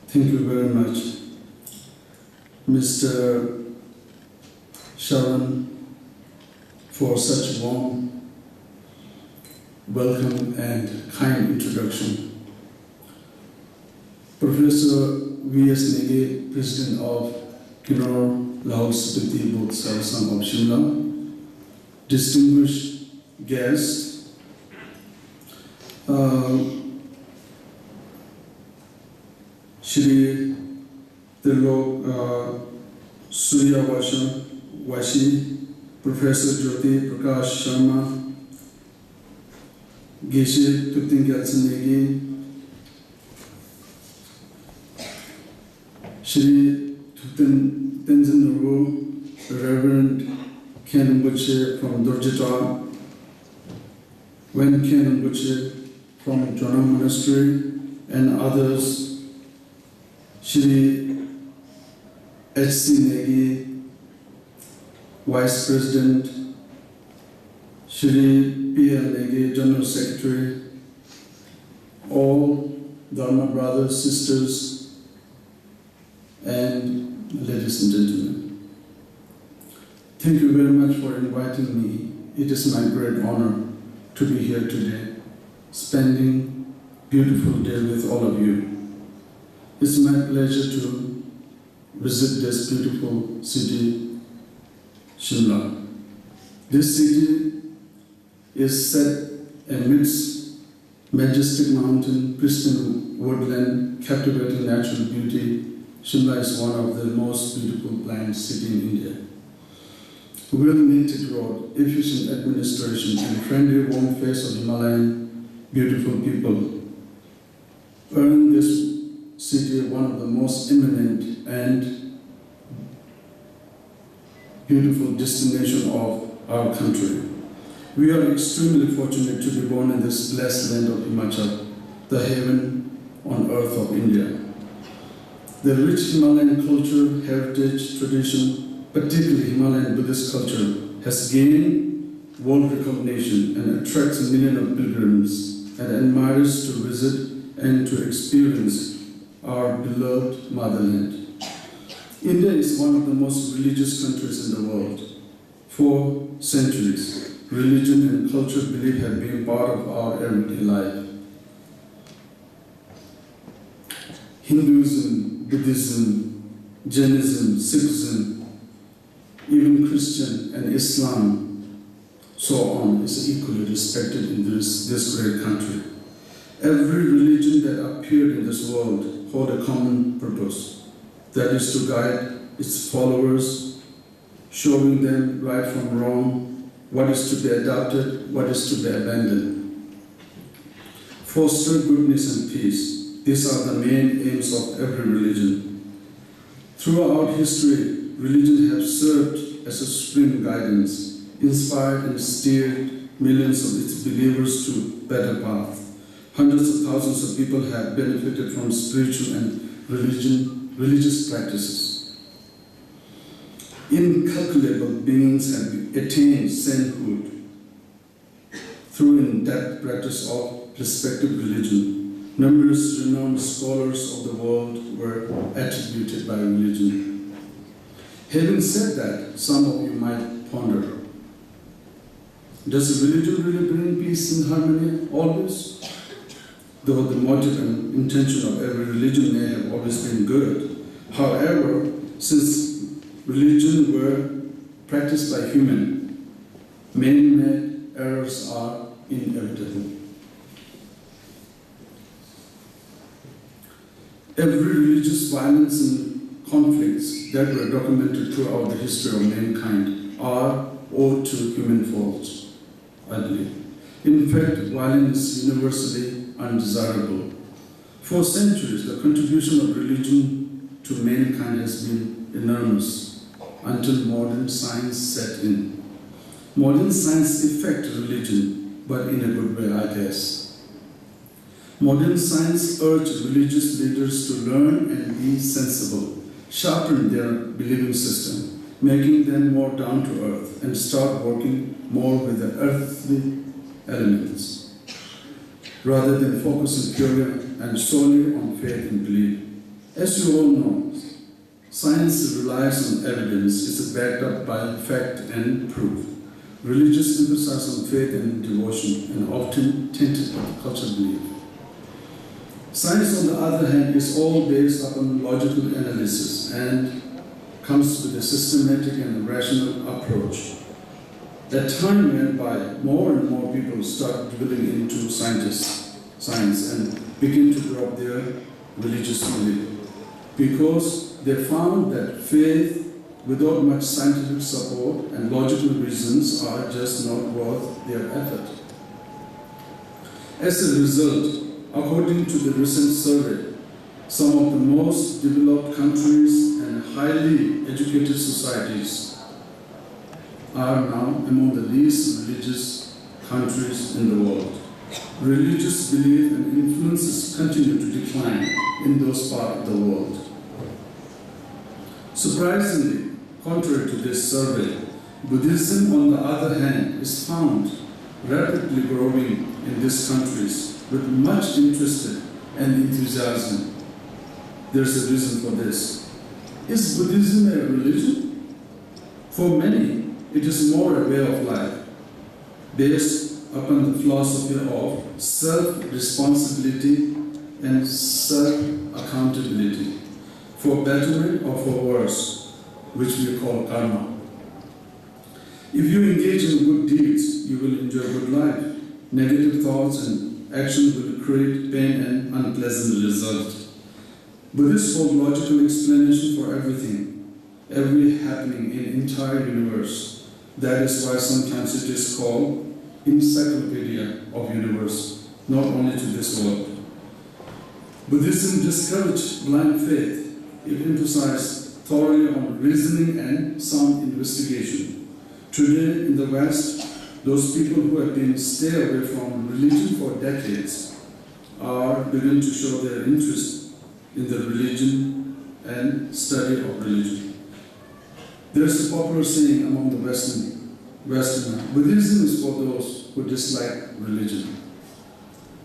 Thank you very much, Mr. Sharon, for such warm welcome and kind introduction. Professor V.S. Nege, President of Kinnaur, Lahaul, Spiti, Sangh of Shimla, distinguished guests, Shri Tilok Surya Vashi, Professor Jyoti Prakash Sharma, Geshe Tutin Gyatsanegi, Shri Tutin Tenzin Nuru, Reverend Ken Rinpoche from Dorjita, Wen Ken Rinpoche from Jonam Monastery, and others, Shri H.C. Negi, Vice President, Shri P.L. Negi, General Secretary, all Dharma brothers, sisters, and ladies and gentlemen. Thank you very much for inviting me. It is my great honor to be here today, spending a beautiful day with all of you. It's my pleasure to visit this beautiful city, Shimla. This city is set amidst majestic mountain, pristine woodland, captivating natural beauty. Shimla is one of the most beautiful planned cities in India. Well-maintained road, efficient administration, and friendly, warm face of Himalayan beautiful people earn this city one of the most eminent and beautiful destinations of our country. We are extremely fortunate to be born in this blessed land of Himachal, the heaven on earth of India. The rich Himalayan culture, heritage, tradition, particularly Himalayan Buddhist culture, has gained world recognition and attracts millions of pilgrims and admirers to visit and to experience our beloved motherland. India is one of the most religious countries in the world. For centuries, religion and cultural belief have been part of our everyday life. Hinduism, Buddhism, Jainism, Sikhism, even Christian and Islam, so on, is equally respected in this great country. Every religion that appeared in this world hold a common purpose, that is to guide its followers, showing them right from wrong, what is to be adopted, what is to be abandoned. Foster goodness and peace. These are the main aims of every religion. Throughout history, religion has served as a supreme guidance, inspired and steered millions of its believers to better paths. Hundreds of thousands of people have benefited from spiritual and religious practices. Incalculable beings have attained sainthood through in-depth practice of respective religion. Numerous renowned scholars of the world were attributed by religion. Having said that, some of you might ponder, does religion really bring peace and harmony always? Though the motive and intention of every religion may have always been good. However, since religion were practiced by human, man-made errors are inevitable. Every religious violence and conflicts that were documented throughout the history of mankind are owed to human faults, I believe. In fact, violence is universally undesirable. For centuries, the contribution of religion to mankind has been enormous until modern science set in. Modern science affects religion, but in a good way, I guess. Modern science urges religious leaders to learn and be sensible, sharpen their believing system, making them more down to earth and start working more with the earthly elements, rather than focusing purely and solely on faith and belief. As you all know, science relies on evidence, is backed up by fact and proof. Religious emphasis on faith and devotion, and often tainted by cultural belief. Science, on the other hand, is all based upon logical analysis and comes with a systematic and rational approach. As time went by, more and more people started dwelling into science and begin to drop their religious belief, because they found that faith without much scientific support and logical reasons are just not worth their effort. As a result, according to the recent survey, some of the most developed countries and highly educated societies are now among the least religious countries in the world. Religious belief and influences continue to decline in those parts of the world. Surprisingly, contrary to this survey, Buddhism, on the other hand, is found rapidly growing in these countries with much interest and enthusiasm. There's a reason for this. Is Buddhism a religion? For many, it is more a way of life, based upon the philosophy of self-responsibility and self-accountability, for better or for worse, which we call karma. If you engage in good deeds, you will enjoy good life. Negative thoughts and action will create pain and unpleasant results. Buddhists hold logical explanation for everything, every happening in entire universe. That is why sometimes it is called encyclopedia of universe, not only to this world. Buddhism discouraged blind faith. It emphasized thoroughly on reasoning and sound investigation. Today in the West, those people who have been stay away from religion for decades are beginning to show their interest in the religion and study of religion. There's a popular saying among the Westerners, Buddhism is for those who dislike religion.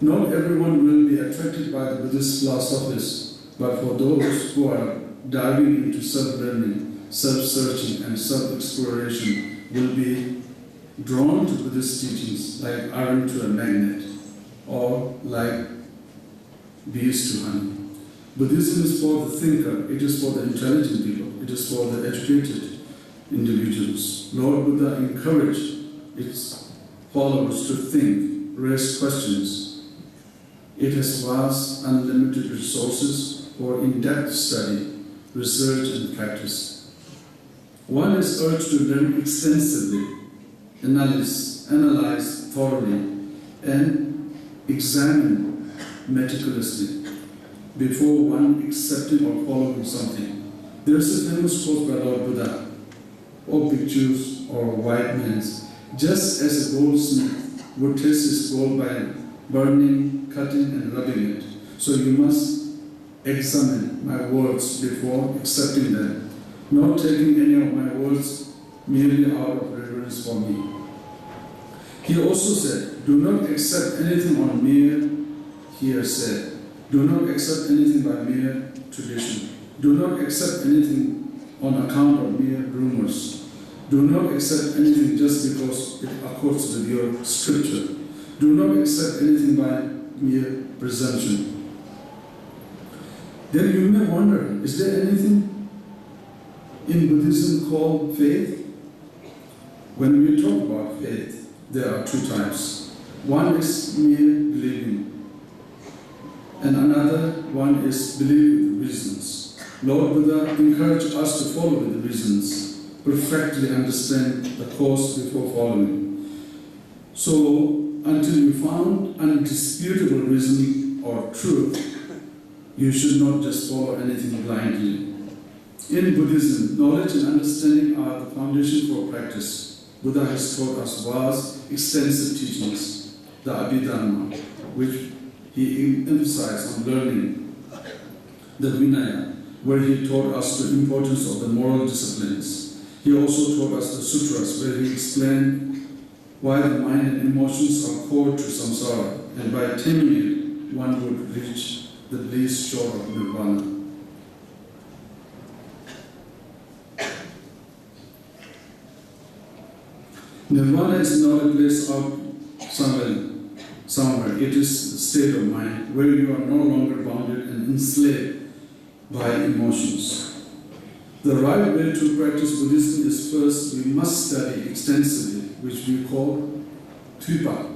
Not everyone will be attracted by the Buddhist philosophies, but for those who are diving into self-learning, self-searching, and self-exploration will be drawn to Buddhist teachings like iron to a magnet or like bees to honey. Buddhism is for the thinker, it is for the intelligent people, it is for the educated individuals. Lord Buddha encouraged its followers to think, raise questions. It has vast, unlimited resources for in-depth study, research, and practice. One is urged to learn extensively, analyze thoroughly, and examine meticulously before one accepting or following something. There is a famous quote by Lord Buddha, "O bhikkhus or white men, just as a goldsmith would test his gold by burning, cutting, and rubbing it, so you must examine my words before accepting them, not taking any of my words merely out of reverence for me." He also said, "Do not accept anything on mere hearsay. Do not accept anything by mere tradition. Do not accept anything on account of mere rumors. Do not accept anything just because it accords with your scripture. Do not accept anything by mere presumption." Then you may wonder, is there anything in Buddhism called faith? When we talk about faith, there are two types. One is mere believing, and another one is believing with reasons. Lord Buddha encouraged us to follow with the reasons, perfectly understand the cause before following. So, until you found undisputable reason or truth, you should not just follow anything blindly. In Buddhism, knowledge and understanding are the foundation for practice. Buddha has taught us vast, extensive teachings, the Abhidharma, which he emphasized on learning, the Vinaya, where he taught us the importance of the moral disciplines. He also taught us the sutras, where he explained why the mind and emotions are core to samsara, and by taming it, one would reach the least shore of nirvana. Nirvana is not a place out somewhere. It is the state of mind where you are no longer bounded and enslaved by emotions. The right way to practice Buddhism is first we must study extensively, which we call Tupa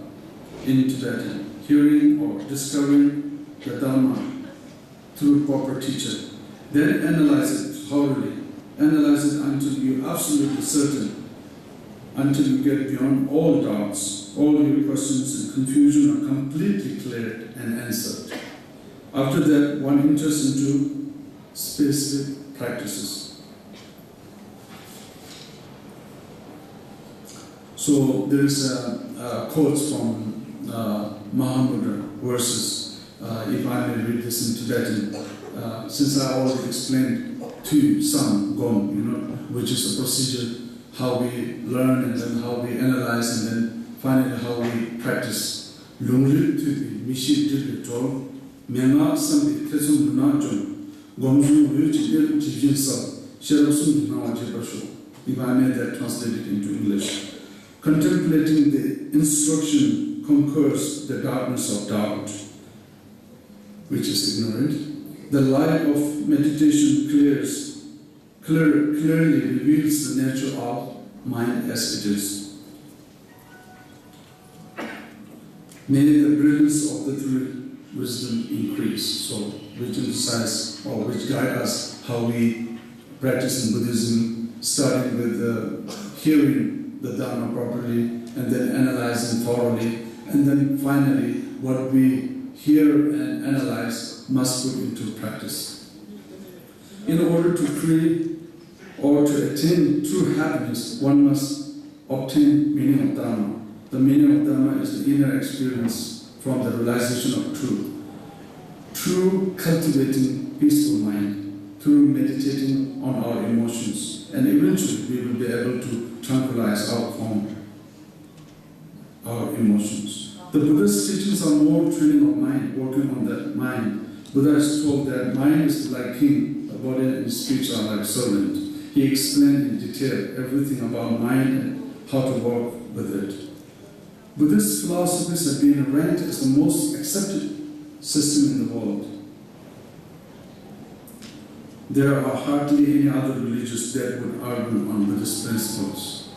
in Tibetan, hearing or discovering the Dharma through a proper teacher. Then analyze it thoroughly. Analyze it until you're absolutely certain, until you get beyond all doubts, all your questions and confusion are completely cleared and answered. After that, one enters into specific practices. So there is a quote from Mahamudra verses, if I may read this in Tibetan, since I already explained to Sangh, which is a procedure, how we learn and then how we analyze and then finally how we practice. Lungri tupi mishi tupi to menga sambi tesum dunajun gomzu ruchi jijin sab sherasum dunaje basho. If I may that translated into English. Contemplating the instruction conquers the darkness of doubt, which is ignorant. The light of meditation clearly reveals the nature of mind as it is. May the brilliance of the three wisdom increase. So, which emphasize or which guide us how we practice in Buddhism, starting with hearing the Dharma properly, and then analyzing thoroughly, and then finally what we hear and analyze must put into practice. In order to free or to attain true happiness, one must obtain meaning of Dharma. The meaning of Dharma is the inner experience from the realization of truth. Through cultivating peaceful mind, through meditating on our emotions, and eventually we will be able to tranquilize our emotions. The Buddhist teachings are more training of mind, working on that mind. Buddha is told that mind is like king, the body and speech are like servant. He explained in detail everything about mind and how to work with it. Buddhist philosophies have been ranked as the most accepted system in the world. There are hardly any other religions that would argue on Buddhist principles.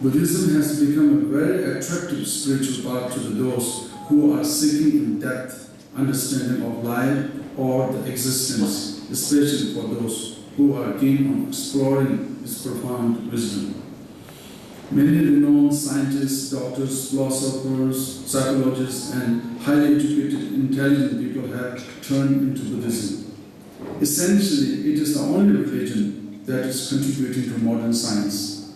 Buddhism has become a very attractive spiritual path to those who are seeking in-depth understanding of life or the existence, especially for those who are keen on exploring its profound wisdom. Many renowned scientists, doctors, philosophers, psychologists, and highly educated, intelligent people have turned into Buddhism. Essentially, it is the only religion that is contributing to modern science,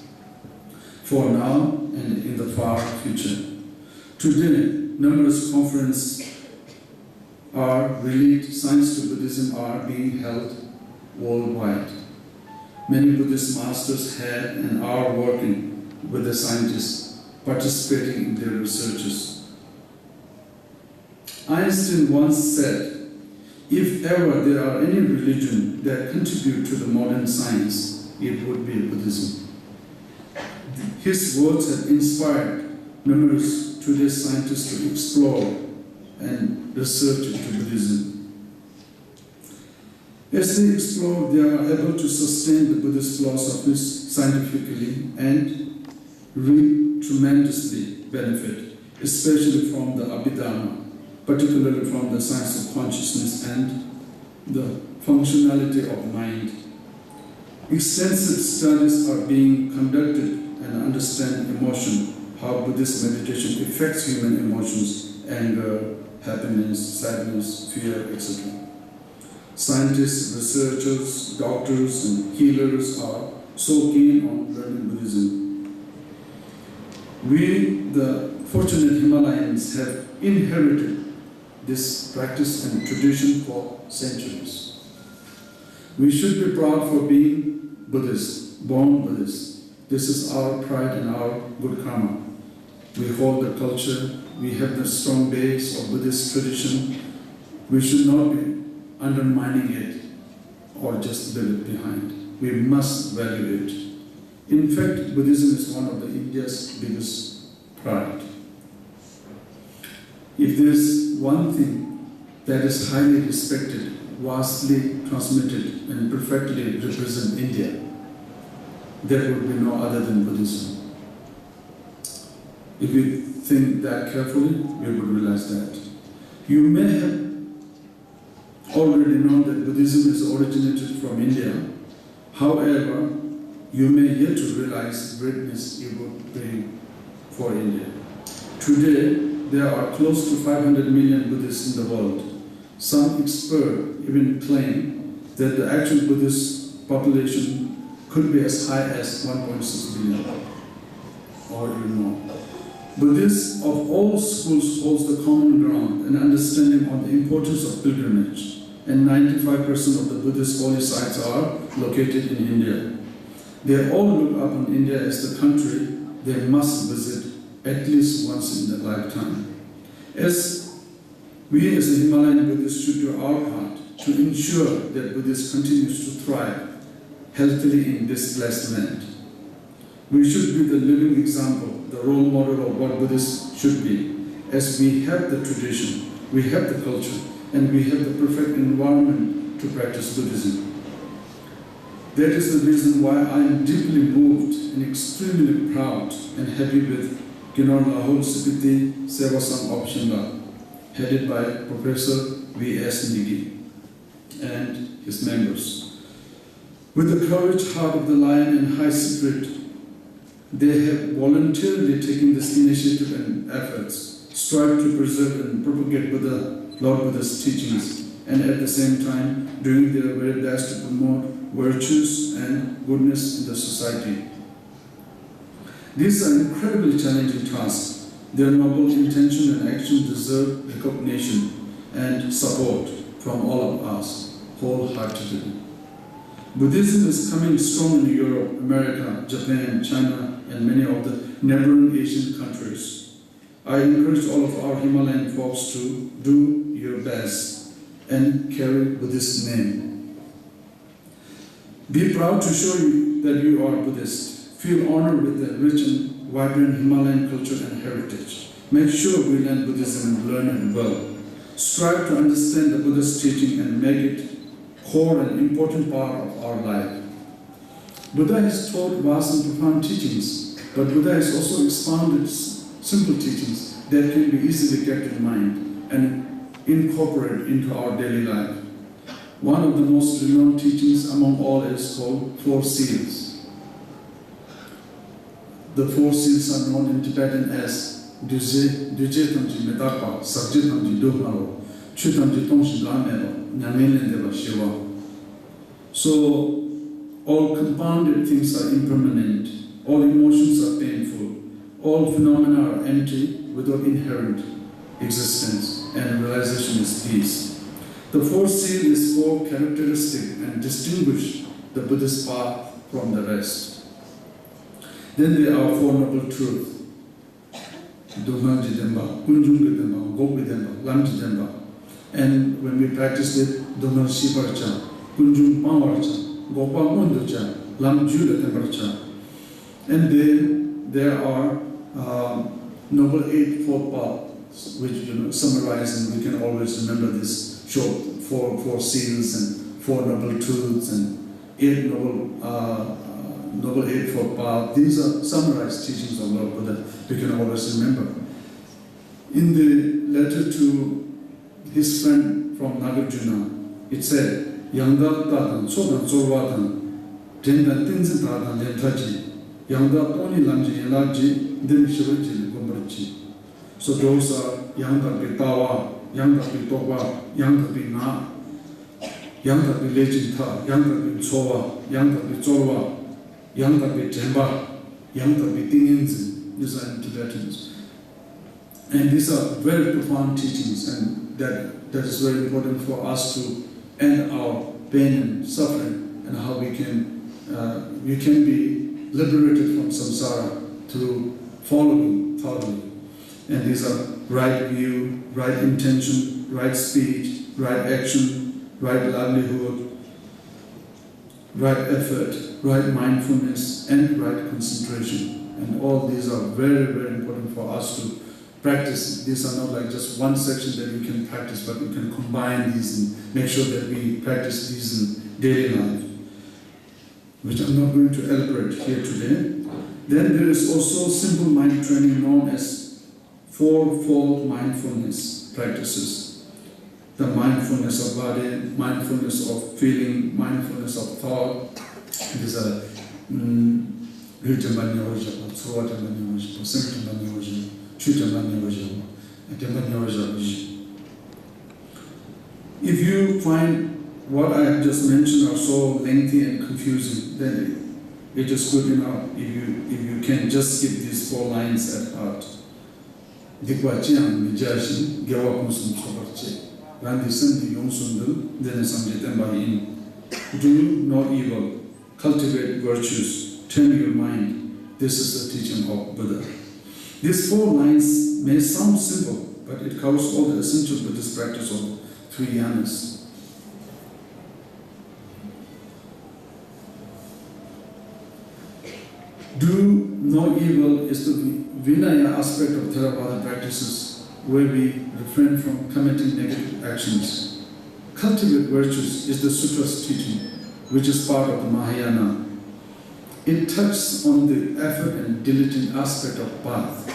for now and in the far future. Today, numerous conferences related science to Buddhism are being held worldwide. Many Buddhist masters had and are working with the scientists, participating in their researches. Einstein once said, if ever there are any religion that contribute to the modern science, it would be Buddhism. His words have inspired numerous today's scientists to explore and research into Buddhism. As they explore, they are able to sustain the Buddhist philosophies scientifically and reap tremendously benefit, especially from the Abhidharma, particularly from the science of consciousness and the functionality of mind. Extensive studies are being conducted and understand emotion, how Buddhist meditation affects human emotions, anger, happiness, sadness, fear, etc. Scientists, researchers, doctors, and healers are so keen on learning Buddhism. We, the fortunate Himalayans, have inherited this practice and tradition for centuries. We should be proud for being Buddhist, born Buddhist. This is our pride and our good karma. We hold the culture, we have the strong base of Buddhist tradition. We should not be undermining it or just leave it behind. We must value it. In fact, Buddhism is one of the India's biggest pride. If there's one thing that is highly respected, vastly transmitted, and perfectly represent India, there would be no other than Buddhism. If we think that carefully, we would realize that. You may have already known that Buddhism is originated from India. However, you may yet to realize the greatness it would bring for India. Today, there are close to 500 million Buddhists in the world. Some experts even claim that the actual Buddhist population could be as high as 1.6 billion, or even more. Buddhists of all schools holds the common ground and understanding on the importance of pilgrimage, and 95% of the Buddhist holy sites are located in India. They all look upon India as the country they must visit at least once in their lifetime. As we as the Himalayan Buddhists should do our part to ensure that Buddhism continues to thrive healthily in this blessed land. We should be the living example, the role model of what Buddhists should be, as we have the tradition, we have the culture, and we have the perfect environment to practice Buddhism. That is the reason why I am deeply moved and extremely proud and happy with Kinnaur Lahaul Spiti Seva Sangh of Shimla, headed by Professor V.S. Nigi and his members. With the courage, heart of the lion and high spirit, they have voluntarily taken this initiative and efforts, strive to preserve and propagate Lord Buddha's teachings, and at the same time doing their very best to promote virtues and goodness in the society. These are incredibly challenging tasks. Their noble intention and action deserve recognition and support from all of us wholeheartedly. Buddhism is coming strong in Europe, America, Japan, China, and many of the neighboring Asian countries. I encourage all of our Himalayan folks to do your best and carry Buddhist name. Be proud to show you that you are Buddhist. Feel honored with the rich and vibrant Himalayan culture and heritage. Make sure we learn Buddhism and learn it well. Strive to understand the Buddha's teaching and make it core and important part of our life. Buddha has taught vast and profound teachings, but Buddha has also expounded simple teachings that can be easily kept in mind and incorporated into our daily life. One of the most renowned teachings among all is called Four Seals. The Four Seals are known in Tibetan as Duje Tamji Medakpa, Sakje Tamji Duhmaro, Chu Tamji Tongshi Lamero, Nyamelen Deva Shiva. So, all compounded things are impermanent, all emotions are painful, all phenomena are empty without inherent existence, and realization is peace. The Four Seals is four characteristic and distinguish the Buddhist path from the rest. Then there are Four Noble Truths. Dungangji Demba, Kunjunga Demba, Gopi Demba, Lamji Demba. And when we practice it, Dungang Shiparcha, Kunjung Pawarcha, Gopa Munducha, Lamjula Tempercha. And then there are Noble Eightfold Paths, which summarize, and we can always remember this short four seals and Four Noble Truths and Noble Eightfold Path. These are summarized teachings of Lord Buddha. We can always remember. In the letter to his friend from Nagarjuna, it said, Yangda Tadan, Sodan Sorvatan, Jendan Tinzin Tadan Lentaji, Yangda Toni Lamji Yelaji, Then Shivaji Gombrachi. So those are Yangda Pitawa, Yangda Pitowa, Yangda Pina, Yangda Pilejita, Yangda Pitsowa, Yangda Pitsorwa, Yangda Pitemba, Yangda Pitinginzin. These are in Tibetans. And these are very profound teachings, and that is very important for us to end our pain and suffering, and how we can be liberated from samsara through following thoroughly. And these are right view, right intention, right speech, right action, right livelihood, right effort, right mindfulness, and right concentration. And all these are very, very important for us to practice. These are not like just one section that we can practice, but we can combine these and make sure that we practice these in daily life, which I'm not going to elaborate here today. Then there is also simple mind training known as fourfold mindfulness practices. The mindfulness of body, mindfulness of feeling, mindfulness of thought. These are if you find what I have just mentioned are so lengthy and confusing, then it is good enough if you can just keep these 4 lines at heart. Do no evil, cultivate virtues, tame your mind. This is the teaching of Buddha. These 4 lines may sound simple, but it covers all the essential Buddhist practice of 3 yanas. Do no evil is the Vinaya aspect of Theravada practices, where we refrain from committing negative actions. Cultivate virtues is the Sutra's teaching, which is part of the Mahayana. It touches on the effort and diligent aspect of path,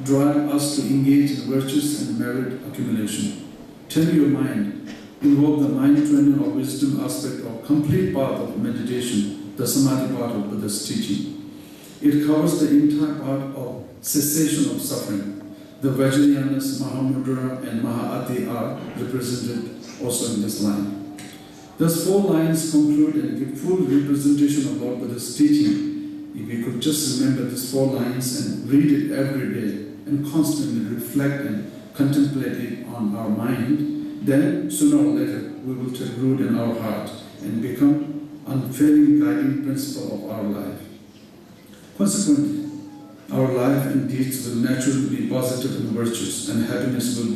drive us to engage in virtues and merit accumulation. Tame your mind, involve the mind training of wisdom aspect of complete path of meditation, the Samadhi part of Buddha's teaching. It covers the entire part of cessation of suffering. The Vajrayanas, Mahamudra, and Mahāti are represented also in this line. Thus 4 lines conclude and give full representation of Lord Buddha's teaching. If we could just remember these 4 lines and read it every day and constantly reflect and contemplate it on our mind, then sooner or later we will take root in our heart and become unfailing guiding principle of our life. Consequently, our life and deeds will naturally be positive and virtuous, and happiness will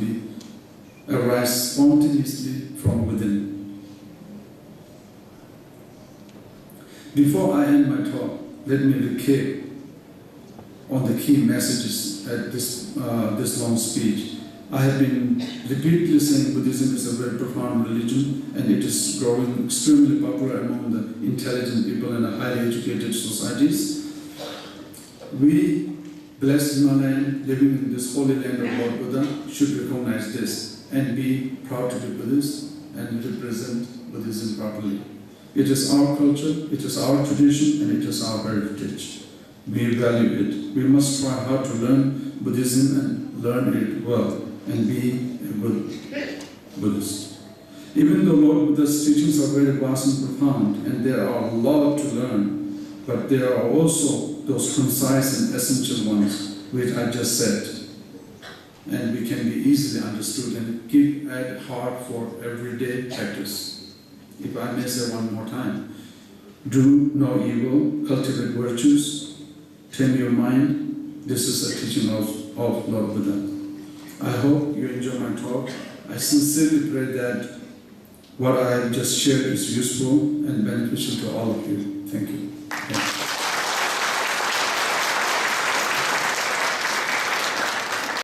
arise spontaneously from within. Before I end my talk, let me recap on the key messages at this long speech. I have been repeatedly saying Buddhism is a very profound religion, and it is growing extremely popular among the intelligent people and highly educated societies. We, blessed Himalayan, living in this holy land of Lord Buddha, should recognize this and be proud to be Buddhist and represent Buddhism properly. It is our culture, it is our tradition, and it is our heritage. We value it. We must try hard to learn Buddhism and learn it well and be a good Buddhist. Even though Lord Buddha's teachings are very vast and profound, and there are a lot to learn, but there are also those concise and essential ones which I just said, and we can be easily understood and keep at heart for everyday practice. If I may say one more time, do no evil, cultivate virtues, tame your mind. This is the teaching of Lord Buddha. I hope you enjoy my talk. I sincerely pray that what I have just shared is useful and beneficial to all of you. Thank you.